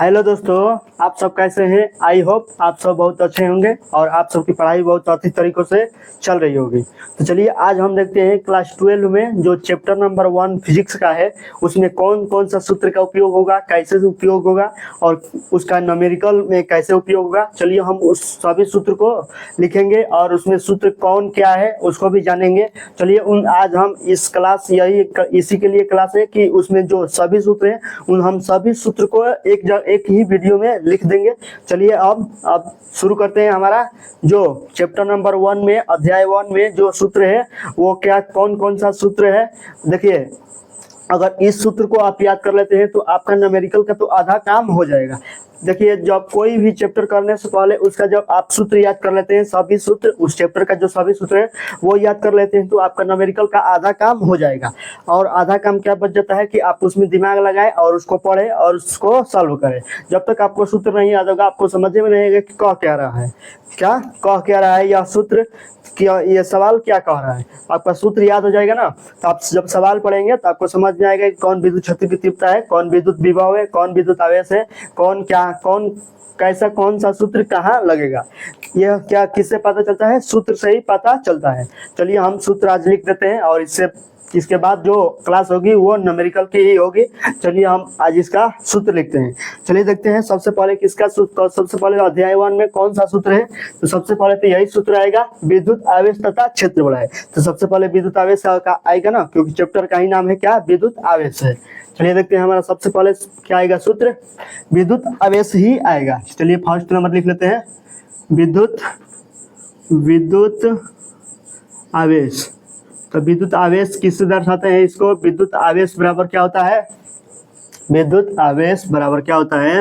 Hello दोस्तों, आप सब कैसे हैं। आई होप आप सब बहुत अच्छे होंगे और आप सबकी पढ़ाई बहुत अच्छी तरीक़ों से चल रही होगी। तो चलिए आज हम देखते हैं क्लास 12 में जो चैप्टर नंबर 1 फिजिक्स का है उसमें कौन कौन सा सूत्र का उपयोग होगा, कैसे उपयोग होगा और उसका न्यूमेरिकल में कैसे उपयोग होगा। चलिए हम उस सभी सूत्र को लिखेंगे और उसमें सूत्र कौन क्या है उसको भी जानेंगे। चलिए आज हम इस क्लास इसी के लिए क्लास है कि उसमें जो सभी सूत्र हैं उन हम सभी सूत्र को एक ही वीडियो में लिख देंगे। चलिए अब शुरू करते हैं। हमारा जो चैप्टर नंबर 1 में अध्याय 1 में जो सूत्र है वो क्या कौन कौन सा सूत्र है। देखिए, अगर इस सूत्र को आप याद कर लेते हैं तो आपका न्यूमेरिकल का तो आधा काम हो जाएगा। देखिए, जब कोई भी चैप्टर करने से पहले उसका जब आप सूत्र याद कर लेते हैं, सभी सूत्र उस चैप्टर का जो सभी सूत्र है वो याद कर लेते हैं तो आपका न्यूमेरिकल का आधा काम हो जाएगा। और आधा काम क्या बच जाता है कि आप उसमें दिमाग लगाएं और उसको पढ़ें और उसको सॉल्व करें। जब तक आपको सूत्र नहीं याद होगा आपको समझ में नहीं आएगा कि कह क्या रहा है यह सूत्र, क्या ये सवाल क्या कह रहा है। आपका सूत्र याद हो जाएगा ना, तो आप जब सवाल पढ़ेंगे तो आपको समझ में आएगा कि कौन विद्युत क्षेत्र की तीव्रता है, कौन विद्युत विभव है, कौन विद्युत आवेश है, कौन कैसा कौन सा सूत्र कहाँ लगेगा। यह क्या किससे पता चलता है, सूत्र से ही पता चलता है। चलिए हम सूत्र आज लिख देते हैं और इसके बाद जो क्लास होगी वो न्यूमेरिकल की ही होगी। चलिए हम आज इसका सूत्र लिखते हैं। चलिए देखते हैं सबसे पहले किसका सूत्र, सबसे पहले अध्याय 1 में कौन सा सूत्र है। तो सबसे पहले तो यही सूत्र आएगा, विद्युत आवेश तथा क्षेत्र बल है। तो सबसे पहले विद्युत आवेश का आएगा ना, क्योंकि चैप्टर का ही नाम है क्या, विद्युत आवेश है। चलिए देखते हैं हमारा सबसे पहले क्या आएगा सूत्र, विद्युत आवेश ही आएगा। चलिए फर्स्ट नंबर लिख लेते हैं, विद्युत आवेश। तो विद्युत आवेश किससे दर्शाते हैं इसको, विद्युत आवेश बराबर क्या होता है, विद्युत आवेश बराबर क्या होता है,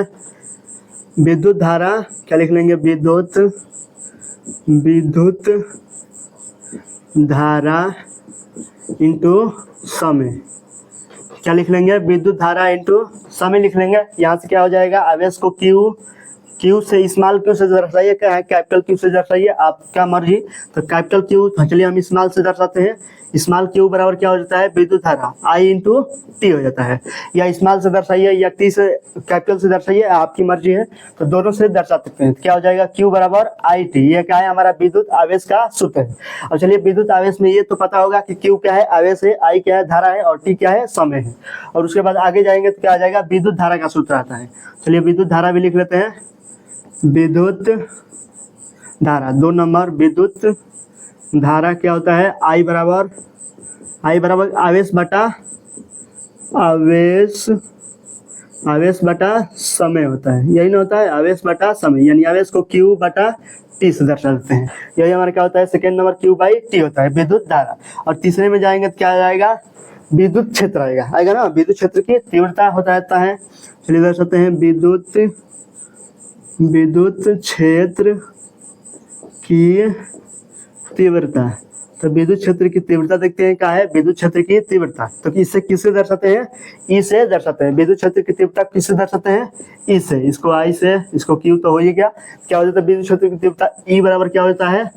विद्युत धारा, क्या लिख लेंगे, विद्युत धारा इंटू समय। क्या लिख लेंगे, विद्युत धारा इंटू समय लिख लेंगे। यहाँ से क्या हो जाएगा, आवेश को क्यू से स्मॉल क्यू से दर्शाइए, क्या है कैपिटल क्यू से दर्शाइए, आपका मर्जी। तो कैपिटल क्यू, तो चलिए हम स्मॉल से दर्शाते हैं। स्मॉल क्यू बराबर क्या हो जाता है, विद्युत धारा आई इंटू टी हो जाता है। या स्मॉल से दर्शाइए या टी से कैपिटल से दर्शाइए, आपकी मर्जी है। तो दोनों से दर्शा सकते हैं। क्या हो जाएगा, क्यू बराबर आई टी। ये क्या है, हमारा विद्युत आवेश का सूत्र है। और चलिए विद्युत आवेश में ये तो पता होगा कि क्यू क्या है, आवेश है, आई क्या है, धारा है, और टी क्या है, समय है। और उसके बाद आगे जाएंगे तो क्या आ जाएगा, विद्युत धारा का सूत्र आता है। चलिए विद्युत धारा भी लिख लेते हैं, विद्युत धारा 2 नंबर, विद्युत धारा क्या होता है, आई बराबर आवेश बटा समय होता है। यही ना होता है, आवेश बटा समय, यानी आवेश को क्यू बटा टी से दर्शा देते हैं। यही हमारा क्या होता है, second number Q by T होता है विद्युत धारा। और तीसरे में जाएंगे तो क्या आएगा, विद्युत क्षेत्र आएगा ना, विद्युत क्षेत्र की तीव्रता होता है। चलिए दर्शाते हैं, विद्युत क्षेत्र की तीव्रता। तो विद्युत क्षेत्र की तीव्रता देखते हैं क्या है, विद्युत क्षेत्र की तीव्रता। तो इससे किससे दर्शाते हैं, ई से दर्शाते हैं। विद्युत क्षेत्र की तीव्रता किससे दर्शाते हैं, ई से। इसको आई से, इसको क्यू तो हो ही गया। क्या हो जाता है, विद्युत क्षेत्र की तीव्रता ई बराबर क्या होता है,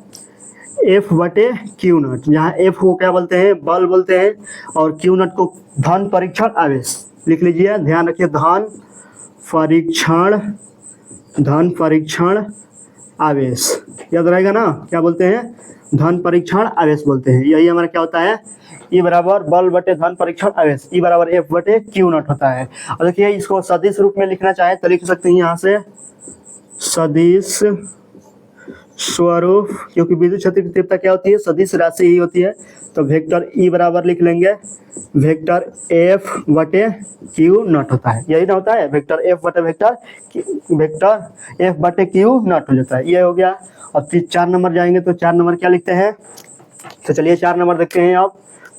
एफ बटे क्यू नॉट। जहाँ एफ को क्या बोलते हैं, बल बोलते हैं, और क्यू नॉट को धन परीक्षण आवेश लिख लीजिए। ध्यान रखिए, धन परीक्षण आवेश याद रहेगा ना, क्या बोलते हैं, धन परीक्षण आवेश बोलते हैं। यही हमारा क्या होता है, ई बराबर बल बटे धन परीक्षण आवेश, ई बराबर एफ बटे क्यू नॉट होता है। और देखिए इसको सदिश रूप में लिखना चाहे तो लिख सकते हैं यहाँ से, सदिश स्वरूप, क्योंकि विद्युत क्षेत्र की तीव्रता क्या होती है, सदिश राशि ही होती है। तो वेक्टर ई बराबर लिख लेंगे, वेक्टर एफ बटे क्यू नॉट होता है। यही ना होता है, वेक्टर एफ बटे वेक्टर एफ बटे क्यू नॉट हो जाता है। ये हो गया। और 4 नंबर जाएंगे तो 4 नंबर क्या लिखते हैं, तो चलिए 4 नंबर देखते हैं अब।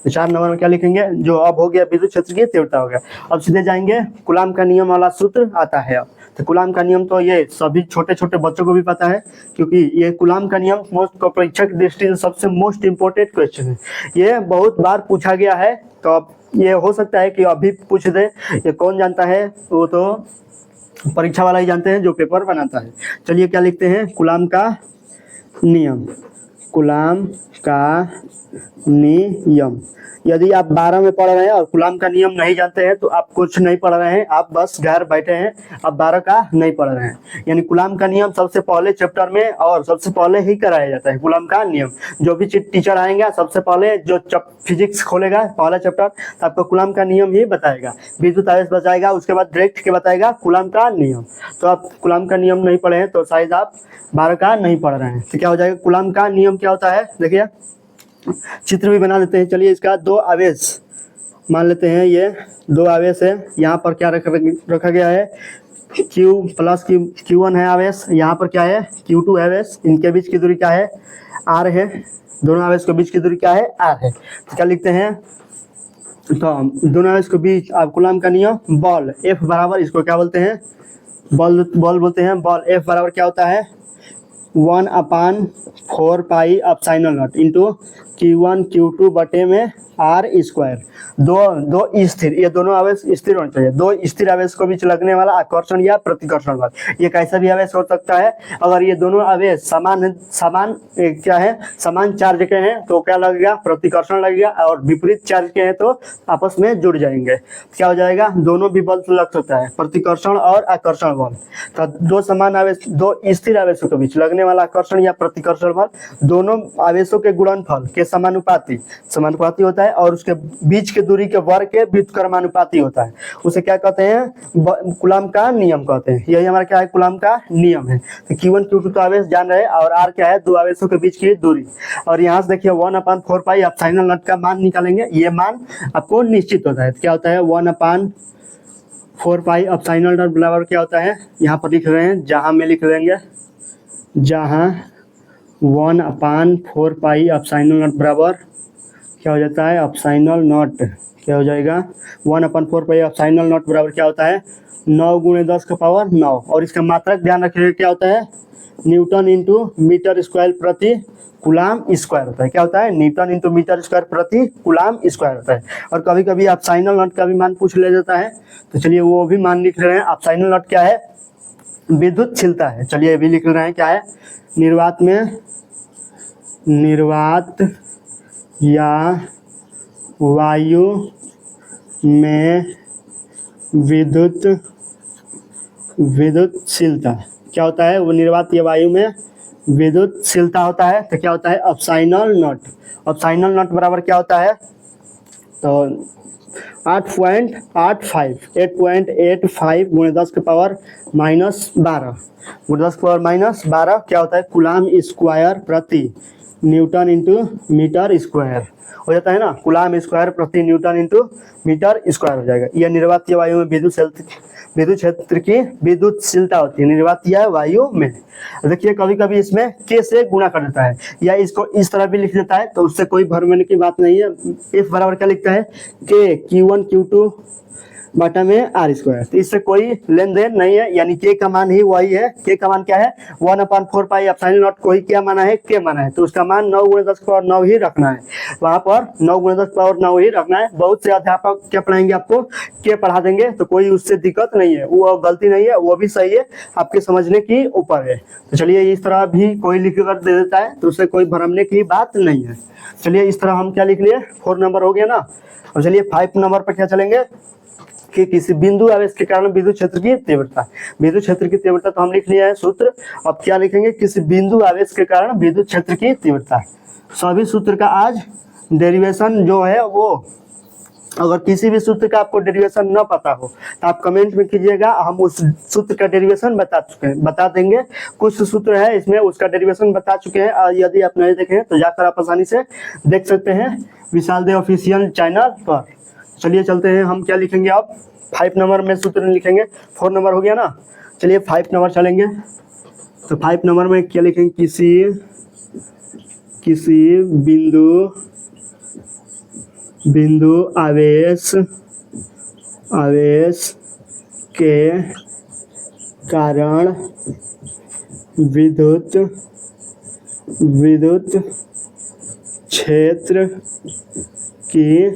तो 4 नंबर में क्या लिखेंगे, जो अब हो गया विद्युत क्षेत्र की तीव्रता हो गया। अब सीधे जाएंगे, कूलाम का नियम वाला सूत्र आता है। अब तो कूलाम का नियम तो ये सभी छोटे छोटे बच्चों को भी पता है, क्योंकि ये कूलाम का नियम परीक्षा की दृष्टि से सबसे मोस्ट इम्पोर्टेंट क्वेश्चन है। ये बहुत बार पूछा गया है, तो अब ये हो सकता है कि अभी पूछ दे। ये कौन जानता है, वो तो परीक्षा वाला ही जानते हैं जो पेपर बनाता है। चलिए क्या लिखते हैं, कूलाम का नियम। कूलाम का नियम। यदि आप 12 में पढ़ रहे हैं और कूलाम का नियम नहीं जानते हैं तो आप कुछ नहीं पढ़ रहे हैं, आप बस घर बैठे हैं, आप 12 का नहीं पढ़ रहे हैं। यानी कूलाम का नियम सबसे पहले चैप्टर में और सबसे पहले ही कराया जाता है। कूलाम का नियम जो भी टीचर आएंगे सबसे पहले जो फिजिक्स खोलेगा पहला चैप्टर तो आपको कूलाम का नियम ही बताएगा, विद्युत आवेश बताएगा, उसके बाद डायरेक्ट के बताएगा कूलाम का नियम। तो आप कूलाम का नियम नहीं पढ़े हैं तो शायद आप 12 का नहीं पढ़ रहे हैं। तो क्या हो जाएगा, कूलाम का नियम क्या होता है, देखिए चित्र भी बना देते हैं। चलिए इसका दो आवेश मान लेते हैं, ये दो आवेश है, यहाँ पर क्या रखा गया है Q प्लस Q1 है आवेश, यहाँ पर क्या है Q2 आवेश, इनके बीच की दूरी क्या है R है, दोनों आवेश के बीच की दूरी क्या है R है। तो क्या लिखते हैं, तो दोनों आवेश के बीच आप कूलाम का नियम बॉल F बराबर, इसको क्या बोलते हैं बॉल बोलते हैं। बॉल F बराबर क्या होता है 1/4 pi epsilon not into Q1 Q2 बटे में R स्क्वायर। दो स्थिर, ये दोनों आवेश स्थिर होने चाहिए। दो स्थिर आवेश को बीच लगने वाला आकर्षण या प्रतिकर्षण बल, ये कैसा भी आवेश हो सकता है। अगर ये दोनों आवेश समान क्या है समान चार्ज के हैं तो क्या लगेगा प्रतिकर्षण लगेगा, और विपरीत चार्ज के हैं तो आपस में जुड़ जाएंगे। क्या हो जाएगा, दोनों भी बल लग सकता है, प्रतिकर्षण और आकर्षण बल। तो दो समान आवेश, दो स्थिर आवेशों के बीच लगने वाला आकर्षण या प्रतिकर्षण बल दोनों आवेशों के गुणनफल के समानुपाती होता है, और उसके बीच के दूरी के वर्ग के व्युत्क्रमानुपाती होता है। उसे क्या कहते हैं कूलाम का नियम कहते हैं। यही हमारा क्या है कूलाम का नियम है। तो Q1 Q2 तो आवेश जान रहे हैं, और R क्या है दो आवेशों के बीच की दूरी। और यहाँ से देखिए 1/4 पाई एप्सिलॉन नॉट का मान निकालेंगे, ये मान आपको निश्चित होता है। तो क्या होता है 1/4 पाई एप्सिलॉन नॉट बराबर क्या होता है, यहाँ पर लिख रहे हैं, जहाँ में लिख लेंगे, जहाँ 1/4 पाई एप्सिलॉन नॉट बराबर क्या हो जाता है एप्सिलॉन नॉट, क्या हो जाएगा 1/4 पाई एप्सिलॉन नॉट बराबर क्या होता है 9 × 10⁹ और इसका मात्रक ध्यान रखिएगा क्या होता है न्यूटन इंटू मीटर स्क्वायर प्रति कूलाम स्क्वायर होता है। क्या होता है न्यूटन इंटू मीटर स्क्वायर प्रति कूलाम स्क्वायर होता है। और कभी कभी एप्सिलॉन नॉट का भी मान पूछ लिया जाता है, तो चलिए वो भी मान लिख रहे हैं। एप्सिलॉन नॉट क्या है विद्युतशीलता है। चलिए ये भी लिख रहे हैं क्या है निर्वात या वायु में विद्युतशीलता क्या होता है, वो निर्वात या वायु में विद्युतशीलता होता है। तो क्या होता है एप्सिलॉन नॉट। एप्सिलॉन नॉट बराबर क्या होता है, तो 8.85 × 10⁻⁻12 क्या होता है कूलाम स्क्वायर प्रति न्यूटन इंटू मीटर स्क्वायर हो जाता है ना, कूलाम स्क्वायर प्रति न्यूटन इंटू मीटर स्क्वायर हो जाएगा। यह निर्वातीय वायु में विद्युत क्षेत्र की विद्युतशीलता होती है निर्वातीय वायु में। देखिए कभी कभी इसमें के से गुणा कर देता है या इसको इस तरह भी लिख देता है, तो उससे कोई भरमाने की बात नहीं है। F बराबर क्या लिखता है के Q1 Q2 बटा में R स्क्वायर, तो इससे कोई लेन देन नहीं है, यानी के का मान ही वही है। के का मान क्या है 1/4 पाई एप्सिलॉन नॉट को ही क्या माना है के माना है, तो उसका मान 9 × 10⁹ ही रखना है, वहां पर 9 × 10⁹ ही रखना है। बहुत से अध्यापक क्या पढ़ाएंगे आपको के पढ़ा देंगे, तो कोई उससे दिक्कत नहीं है, वो गलती नहीं है, वो भी सही है, आपके समझने की ऊपर है। तो चलिए इस तरह भी कोई लिख कर दे देता है तो उससे कोई भरमने की बात नहीं है। चलिए इस तरह हम क्या लिख लिए 4 नंबर हो गया ना। और चलिए 5 नंबर पर क्या चलेंगे कि किसी बिंदु आवेश के कारण विद्युत क्षेत्र की तीव्रता। विद्युत क्षेत्र की तीव्रता तो हम लिख लिया है सूत्र, अब क्या लिखेंगे किसी बिंदु आवेश के कारण विद्युत क्षेत्र की तीव्रता। सभी सूत्र का आज डेरिवेशन जो है वो, अगर किसी भी सूत्र का आपको डेरिवेशन न पता हो तो आप कमेंट में कीजिएगा, हम उस सूत्र का डेरिवेशन बता देंगे। कुछ सूत्र है इसमें उसका डेरिवेशन बता चुके हैं, और यदि आप नहीं देखे तो जाकर आप आसानी से देख सकते हैं विशाल देव ऑफिशियल चैनल पर। चलिए चलते हैं, हम क्या लिखेंगे अब 5 नंबर में सूत्र लिखेंगे। 4 नंबर हो गया ना, चलिए 5 नंबर चलेंगे। तो 5 नंबर में क्या लिखेंगे किसी बिंदु आवेश के कारण विद्युत क्षेत्र की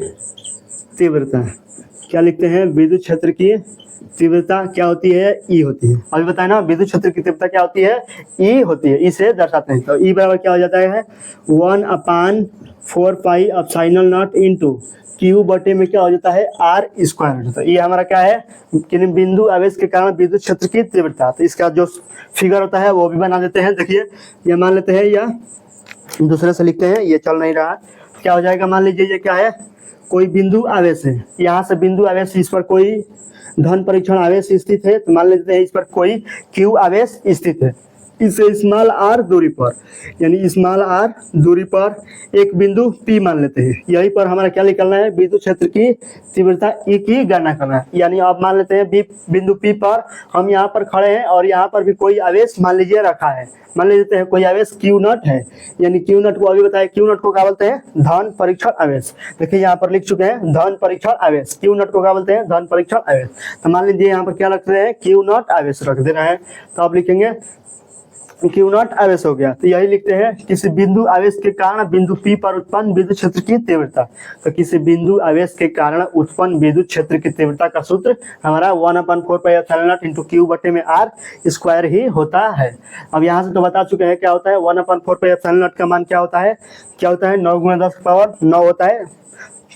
तीव्रता। क्या लिखते हैं विद्युत क्षेत्र की तीव्रता क्या होती है, ई होती है। अभी बताए ना विद्युत क्षेत्र की तीव्रता क्या होती है, ई होती है, इसे दर्शाते हैं। तो ई बराबर क्या हो जाता है 1/4 pi epsilon not into Q बटे में क्या हो जाता है आर स्क्वायर हो जाता है। ये हमारा क्या है कि बिंदु आवेश के कारण विद्युत क्षेत्र की तीव्रता। तो इसका जो फिगर होता है वो भी बना देते हैं। देखिए ये मान लेते हैं या दूसरे से लिखते हैं, ये चल नहीं रहा। क्या हो जाएगा, मान लीजिए ये क्या है, कोई बिंदु आवेश है, यहाँ से बिंदु आवेश, इस पर कोई धन परीक्षण आवेश स्थित है। तो मान लेते हैं इस पर कोई क्यू आवेश स्थित है, इसे स्मॉल आर दूरी पर, यानी स्मॉल आर दूरी पर एक बिंदु P मान लेते हैं। यहीं पर हमारा क्या निकलना है, विद्युत क्षेत्र की तीव्रता E की गणना करना है। यानी अब मान लेते हैं बिंदु P पर हम यहाँ पर खड़े हैं और यहाँ पर भी कोई आवेश मान लीजिए रखा है, मान लेते हैं कोई आवेश Q नॉट है, यानी Q नॉट को अभी बताया, Q नॉट को क्या बोलते हैं, धन परीक्षण आवेश। देखिए यहाँ पर लिख चुके हैं धन परीक्षण आवेश, Q नॉट को क्या बोलते हैं, धन परीक्षण आवेश। तो मान लीजिए यहाँ पर क्या रख रहे हैं, Q नॉट आवेश रख दे रहे हैं। तो आप लिखेंगे क्यू नॉट आवेश हो गया। तो यही लिखते हैं किसी बिंदु आवेश के कारण बिंदु P पर उत्पन्न विद्युत क्षेत्र की तीव्रता। तो किसी बिंदु आवेश के कारण उत्पन्न विद्युत क्षेत्र की तीव्रता का सूत्र हमारा 1/4 pi epsilon not into Q बटे में आर स्क्वायर ही होता है। अब यहाँ से तो बता चुके हैं क्या होता है, 1/4 पाई एप्सिलॉन नॉट का मान क्या होता है, 9 × 10⁻9 होता है।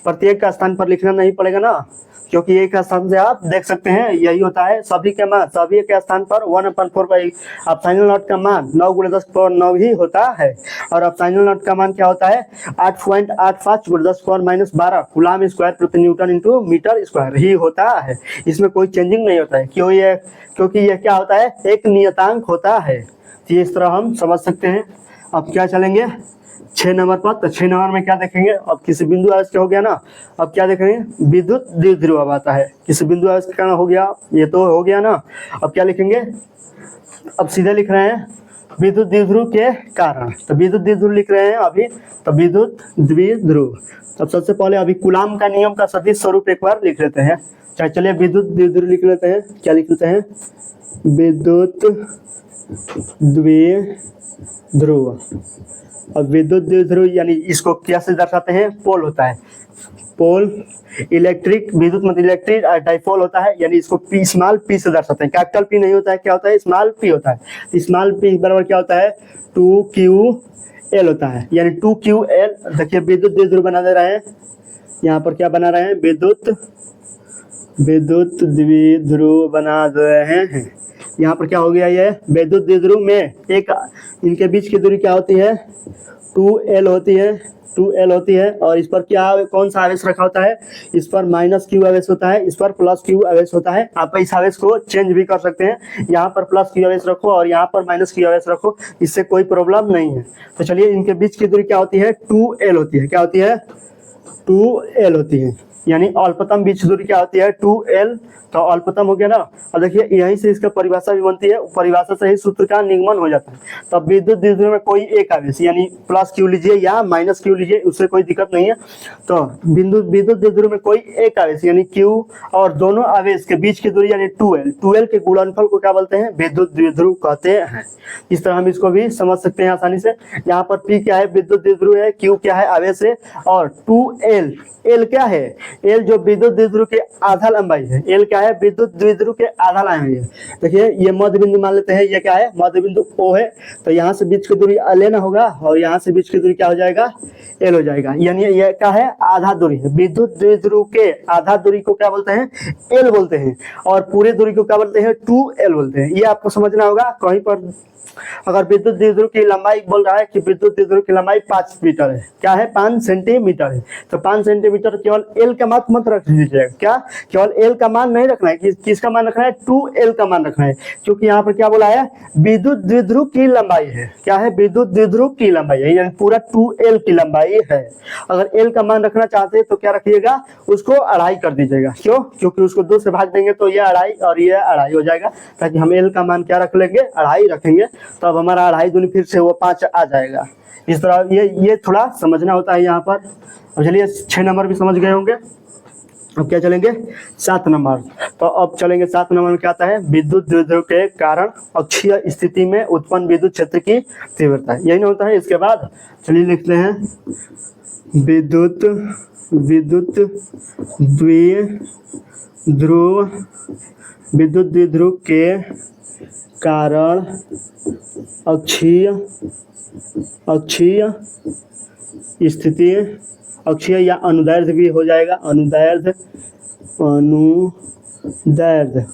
प्रत्येक का स्थान पर लिखना नहीं पड़ेगा ना, क्योंकि एक स्थान से आप देख सकते हैं यही होता है। सभी के मान, सभी के स्थान पर 1/4 पाई एप्सिलॉन नॉट का मान 9 × 10⁻9 ही होता है। और एप्सिलॉन नॉट का मान क्या होता है 8.85 × 10⁻12 कूलम स्क्वायर प्रति न्यूटन इंटू मीटर स्क्वायर ही होता है। इसमें कोई चेंजिंग नहीं होता है, क्योंकि ये क्या होता है, एक नियतांक होता है। तो इस तरह हम समझ सकते हैं। अब क्या चलेंगे 6 नंबर पर। तो 6 नंबर में क्या देखेंगे, अब किसी बिंदु आवेश क्या हो गया ना, अब क्या देखेंगे, विद्युत द्विध्रुव अब आता है। किसी बिंदु आवेश के कारण हो गया, ये तो हो गया ना। अब क्या लिखेंगे, अब सीधे लिख रहे हैं विद्युत द्विध्रुव के कारण। तो विद्युत द्विध्रुव लिख रहे हैं अभी, तो विद्युत द्विध्रुव। अब सबसे पहले अभी कूलम का नियम का सदिश स्वरूप एक बार लिख लेते हैं। चलिए विद्युत द्विध्रुव लिख लेते हैं। क्या लिख लेते हैं, विद्युत द्विध्रुव। अब विद्युत द्विध्रुव यानी इसको कैसे दर्शाते हैं, पोल होता है, पोल इलेक्ट्रिक, विद्युत मतलब इलेक्ट्रिक डाइपोल होता है, यानी इसको P स्मॉल P से दर्शाते हैं। कैपिटल P नहीं होता है, क्या होता है, स्मॉल P होता है। स्मॉल P बराबर क्या होता है 2QL होता है, यानी 2QL। देखिए विद्युत द्विध्रुव बना दे रहे हैं, यहाँ पर क्या बना रहे हैं, विद्युत द्विध्रुव बना दे रहे हैं। यहाँ पर क्या हो गया, ये विद्युत द्विध्रुव में एक इनके बीच की दूरी क्या होती है 2L होती है, 2L होती है। और इस पर क्या, कौन सा आवेश रखा होता है, इस पर -Q आवेश होता है, इस पर +Q आवेश होता है। आप इस आवेश को चेंज भी कर सकते हैं, यहाँ पर +Q आवेश रखो और यहाँ पर -Q आवेश रखो, इससे कोई प्रॉब्लम नहीं है। तो चलिए इनके बीच की दूरी क्या होती है 2L होती है, क्या होती है 2L होती है, यानी अल्पतम बीच दूरी क्या होती है 2L। तो अल्पतम हो गया ना। और देखिए यहीं से इसका परिभाषा भी बनती है, परिभाषा से ही सूत्र का निगमन हो जाता है। तो विद्युत द्विध्रुव में कोई एक आवेश, यानी +Q लीजिए या -Q लीजिए, उससे कोई दिक्कत नहीं है। तो विद्युत द्विध्रुव में कोई एक आवेश यानी Q और दोनों आवेश के बीच की दूरी यानी 2L के गुणनफल को क्या बोलते हैं, विद्युत द्विध्रुव कहते हैं। इस तरह हम इसको भी समझ सकते हैं आसानी से। यहाँ पर P क्या है, विद्युत द्विध्रुव है, Q क्या है, आवेश है, और 2L, L क्या है, L जो विद्युत द्विध्रुव के आधा लंबाई है, L क्या है, विद्युत द्विध्रुव के आधा लंबाई है। देखिए ये मध्य बिंदु मान लेते हैं, ये क्या है, मध्य बिंदु O है। तो यहाँ से बीच की दूरी लेना होगा और यहाँ से बीच की दूरी क्या हो जाएगा, L हो जाएगा, यानी ये क्या है, आधा दूरी है। विद्युत द्विध्रुव के आधा दूरी को क्या बोलते हैं, L बोलते हैं, और पूरे दूरी को क्या बोलते हैं, 2L बोलते हैं। ये आपको समझना होगा। कहीं पर अगर विद्युत द्विध्रुव की लंबाई बोल रहा है कि विद्युत द्विध्रुव की लंबाई 5 मीटर है, क्या है 5 सेंटीमीटर है, तो 5 सेंटीमीटर केवल L का मान मत रख दीजिएगा। क्या, केवल L का मान नहीं रखना है, किसका मान रखना है, 2L का मान रखना है। क्योंकि यहाँ पर क्या बोला है, विद्युत द्विध्रुव की लंबाई है, क्या है, विद्युत द्विध्रुव की लंबाई है, यानी पूरा 2L की लंबाई है। अगर L का मान रखना चाहते हैं तो क्या रखिएगा, उसको 2.5 कर दीजिएगा। क्यों, क्योंकि उसको 2 से भाग देंगे तो ये 2.5 और ये 2.5 हो जाएगा, ताकि हम L का मान क्या रख लेंगे, 2.5 रखेंगे। तो अब हमारा 2.5 दूनी फिर से वो 5 आ जाएगा। इस तरह ये थोड़ा समझना होता है यहाँ पर। अब चलिए 6 नंबर भी समझ गए होंगे। अब क्या चलेंगे 7 नंबर। तो अब चलेंगे 7 नंबर में क्या आता है, विद्युत द्विध्रुव के कारण अक्षीय स्थिति में उत्पन्न विद्युत क्षेत्र की तीव्रता, यही ना होता है। इसके बाद चलिए लिखते हैं विद्युत ध्रुव विद्युत द्विध्रुव के कारण अक्षीय स्थिति, अक्षीय या अनुदैर्ध्य भी हो जाएगा, अनुदैर्ध्य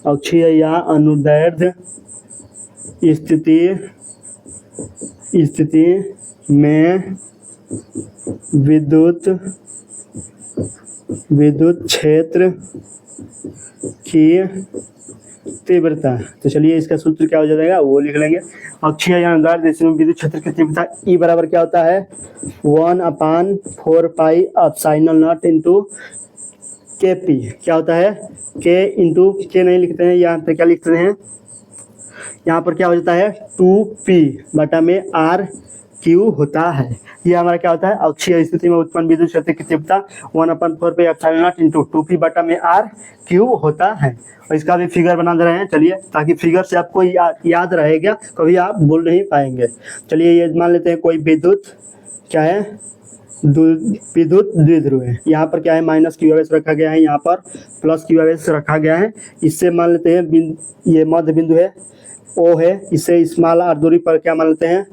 अक्षीय या अनुदैर्ध्य स्थिति में विद्युत क्षेत्र की तीव्रता। तो चलिए इसका सूत्र क्या हो जाएगा वो लिख लेंगे। अक्षीय या अनुदैर्ध्य स्थिति में विद्युत क्षेत्र की तीव्रता E बराबर क्या होता है 1/4 pi epsilon not into KP। क्या होता है K इंटू K नहीं लिखते हैं, यहाँ पे क्या लिखते हैं, यहाँ पर क्या हो जाता है 2P बटा में RQ होता है। ये हमारा क्या होता है अक्षीय स्थिति में उत्पन्न विद्युत क्षेत्र की तीव्रता 1/4 pi epsilon not into 2P बटा में RQ होता है। और इसका भी फिगर बना दे रहे हैं, चलिए, ताकि फिगर से आपको याद रहेगा, कभी आप भूल नहीं पाएंगे। चलिए ये मान लेते हैं कोई विद्युत क्या है विद्युत द्विध्रुव है। यहाँ पर क्या है माइनस QS रखा गया है, यहाँ पर प्लस QS रखा गया है। इससे मान लेते हैं ये मध्य बिंदु है O है, इससे स्मॉल r दूरी पर क्या मान लेते हैं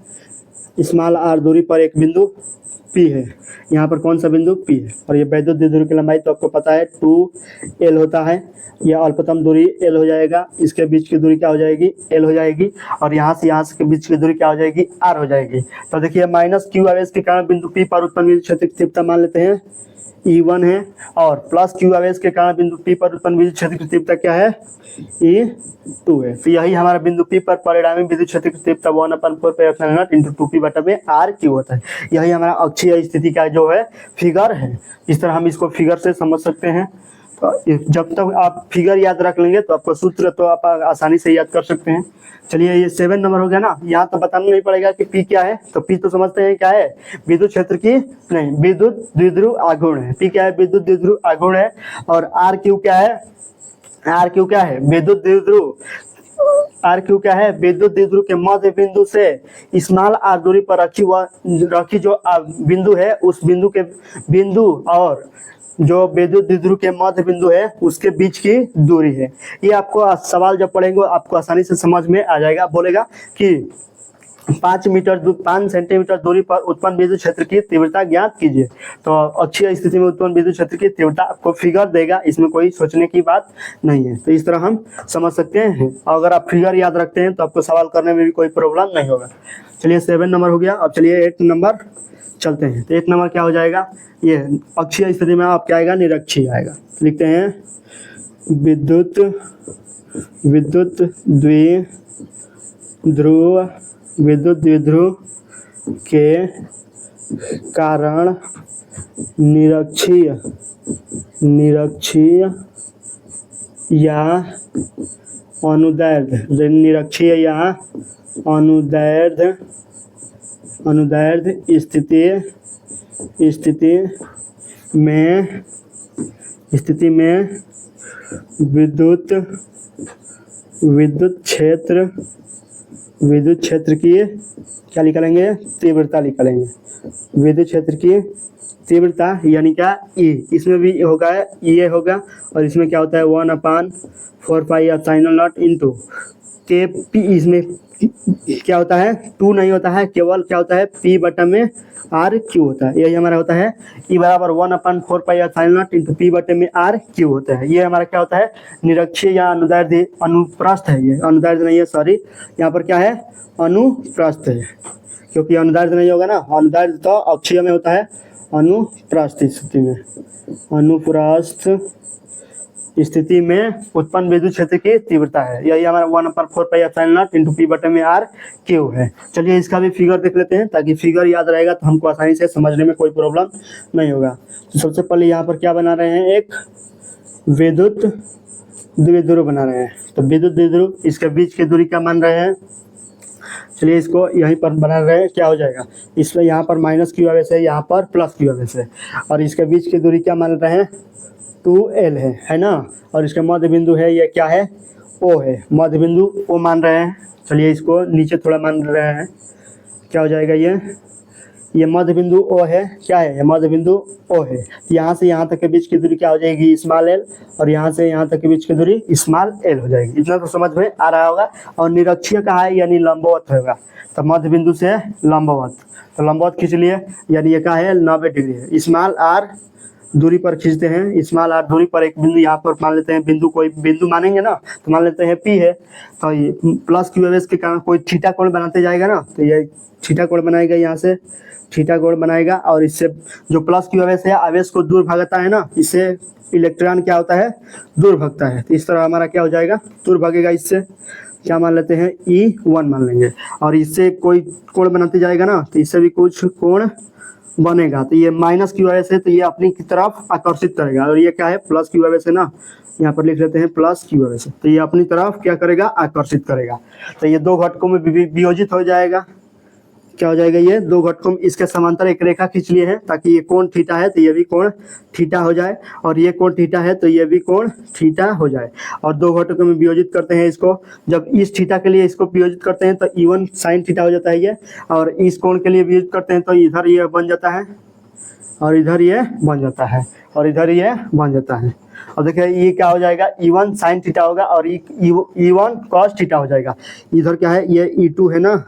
स्मॉल r दूरी पर एक बिंदु P है। यहाँ पर कौन सा बिंदु P है। और ये विद्युत द्विध्रुव की लंबाई तो आपको पता है 2L होता है। यह अल्पतम दूरी L हो जाएगा, इसके बीच की दूरी क्या हो जाएगी L हो जाएगी, और यहाँ से के बीच की दूरी क्या हो जाएगी R हो जाएगी। तो देखिए माइनस Q आवेश के कारण बिंदु P पर उत्पन्न विद्युत क्षेत्र की तीव्रता मान लेते हैं E1 है, और प्लस Q आवेश के कारण बिंदु P पर उत्पन्न विद्युत क्षेत्र की तीव्रता क्या है E2 है। तो यही हमारा बिंदु P पर परिणामी विद्युत क्षेत्र की तीव्रता 1/4 pi epsilon not into 2P बटा में RQ होता है। यही हमारा अक्षीय स्थिति का जो है फिगर है। इस तरह हम इसको फिगर से समझ सकते हैं। तो जब तक आप फिगर याद रख लेंगे तो आपको सूत्र तो आप आसानी से याद कर सकते हैं। चलिए ये 7 नंबर हो गया ना। यहाँ तो बताना नहीं पड़ेगा कि P क्या है, तो P तो समझते हैं क्या है विद्युत क्षेत्र की नहीं विद्युत द्विध्रुव आघूर्ण है। P क्या है विद्युत द्विध्रुव आघूर्ण है। और RQ क्या है विद्युत द्विध्रुव RQ क्या है विद्युत द्विध्रुव के मध्य बिंदु से स्मॉल r दूरी पर रखी जो बिंदु है उस बिंदु और जो विद्युत द्विध्रुव के मध्य बिंदु है उसके बीच की दूरी है। ये आपको सवाल जब पढ़ेंगे आपको आसानी से समझ में आ जाएगा। बोलेगा कि 5 सेंटीमीटर दूरी पर उत्पन्न विद्युत क्षेत्र की तीव्रता ज्ञात कीजिए। तो अक्षीय स्थिति में उत्पन्न विद्युत क्षेत्र की तीव्रता आपको फिगर देगा, इसमें कोई सोचने की बात नहीं है। तो इस तरह हम समझ सकते हैं। अगर आप फिगर याद रखते हैं तो आपको सवाल करने में भी कोई प्रॉब्लम नहीं होगा। चलिए 7 नंबर हो गया। अब चलिए 8 नंबर चलते हैं। तो 8 नंबर क्या हो जाएगा, ये अक्षीय स्थिति में आप क्या आएगा निरक्षीय आएगा। लिखते हैं विद्युत द्विध्रुव के कारण निरक्षीय या अनुदैर्ध्य स्थिति में विद्युत क्षेत्र की क्या निकालेंगे तीव्रता निकालेंगे। विद्युत क्षेत्र की तीव्रता यानी क्या E, इसमें भी होगा ये होगा, और इसमें क्या होता है 1/4 pi epsilon not into KP। इसमें क्या होता है 2 नहीं होता है, केवल क्या होता है P बटा में RQ होता है। यही हमारा होता है E बराबर 1/4 pi epsilon not into P बटे में RQ होता है। ये हमारा क्या होता है निरक्षीय या अनुदैर्ध्य अनुप्रस्थ है। ये अनुदैर्ध्य नहीं है, सॉरी, यहाँ पर क्या है अनुप्रस्थ है, क्योंकि अनुदैर्ध्य नहीं होगा ना। अनुदैर्ध्य तो अक्षीय में होता है, अनुप्रस्थ स्थिति में उत्पन्न विद्युत क्षेत्र की तीव्रता है। यही हमारा 1/4 pi epsilon not into P बटे में RQ है। चलिए इसका भी फिगर देख लेते हैं, ताकि फिगर याद रहेगा तो हमको आसानी से समझने में कोई प्रॉब्लम नहीं होगा। तो सबसे पहले यहाँ पर क्या बना रहे हैं, एक विद्युत द्विध्रुव बना रहे हैं। तो विद्युत द्विध्रुव इसके बीच की दूरी क्या मान रहे हैं, चलिए इसको यहीं पर बना रहे हैं। क्या हो जाएगा इसमें यहाँ पर माइनस Q आवेश है, यहाँ पर प्लस Q आवेश है, और इसके बीच की दूरी क्या मान रहे हैं 2L है ना। और इसका मध्य बिंदु है ये क्या है O है, मध्य बिंदु O मान रहे हैं। चलिए इसको नीचे थोड़ा मान रहे हैं, क्या हो जाएगा ये मध्य बिंदु ओ है, क्या है, ये मध्य बिंदु ओ है। यहाँ से यहाँ तक के बीच की दूरी क्या हो जाएगी, स्मॉल एल, और यहाँ से यहाँ तक के बीच की दूरी स्मॉल एल हो जाएगी। इतना तो समझ में आ रहा होगा। और निरक्षीय कहाँ है, यानी लंबवत होगा, तो मध्य बिंदु से लंबवत, तो लंबवत खींच लिए, यानी ये क्या है 90 डिग्री है। स्मॉल आर दूरी पर खींचते हैं, स्मॉल आर दूरी पर एक बिंदु यहाँ पर मान लेते हैं, बिंदु कोई बिंदु मानेंगे ना, तो मान लेते हैं पी है, तो ये प्लस क्यू एस के कारण कोई थीटा कोण बनाते जाएगा ना, तो ये थीटा कोण बनाएगा, यहाँ से थीटा कोण बनाएगा, और इससे जो प्लस क्यू एस है आवेश को दूर भागता है ना, इससे इलेक्ट्रॉन क्या होता है, दूर भागता है। तो इस तरह हमारा क्या हो जाएगा, दूर भागेगा, इससे क्या मान लेते हैं E1 मान लेंगे, और इससे कोई कोण बनाते जाएगा ना, तो इससे भी कुछ कोण बनेगा। तो ये माइनस क्यू एस है, तो ये अपनी की तरफ आकर्षित करेगा, और ये क्या है प्लस क्यू एस है ना, यहाँ पर लिख लेते हैं प्लस क्यू एस, तो ये अपनी तरफ क्या करेगा, आकर्षित करेगा। तो ये दो घटकों में वियोजित हो जाएगा। क्या हो जाएगा, ये दो घटकों में इसके समांतर एक रेखा खींच लिए हैं, ताकि ये कोण थीटा है तो ये भी कोण थीटा हो जाए, और ये कोण थीटा है तो ये भी कोण थीटा हो जाए। और दो घटकों में वियोजित करते हैं इसको, जब इस थीटा के लिए इसको वियोजित करते हैं तो E1 साइन थीटा हो जाता है ये, और इस कोण के लिए वियोजित करते हैं तो इधर ये बन जाता है, और इधर ये बन जाता है, और इधर ये बन जाता है। और देखिए ये क्या हो जाएगा, E1 साइन थीटा होगा, और E1 कॉस थीटा हो जाएगा। इधर क्या है, ये E2 है ना,